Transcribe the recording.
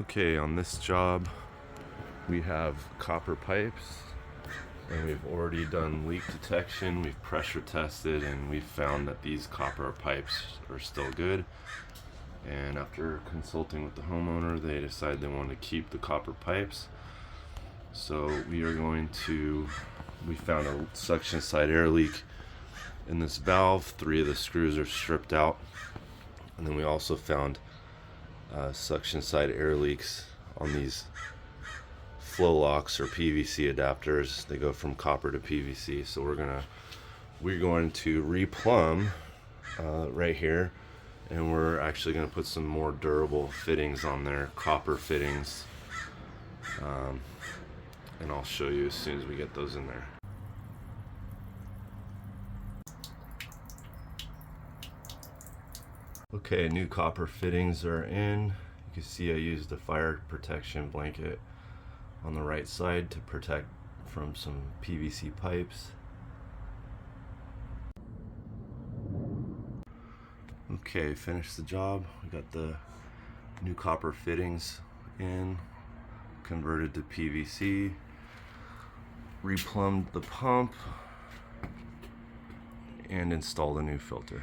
Okay, on this job we have copper pipes and we've already done leak detection, we've pressure tested, and we've found that these copper pipes are still good. And after consulting with the homeowner, they decided they wanted to keep the copper pipes. So we found a suction side air leak in this valve. 3 of the screws are stripped out. And then we also found suction side air leaks on these flowlocks or PVC adapters. They go from copper to PVC. So we're going to replumb right here, and we're actually going to put some more durable fittings on there, copper fittings, and I'll show you as soon as we get those in there. Okay, new copper fittings are in. You can see I used a fire protection blanket on the right side to protect from some PVC pipes. Okay, finished the job. We got the new copper fittings in, converted to PVC, replumbed the pump, and installed a new filter.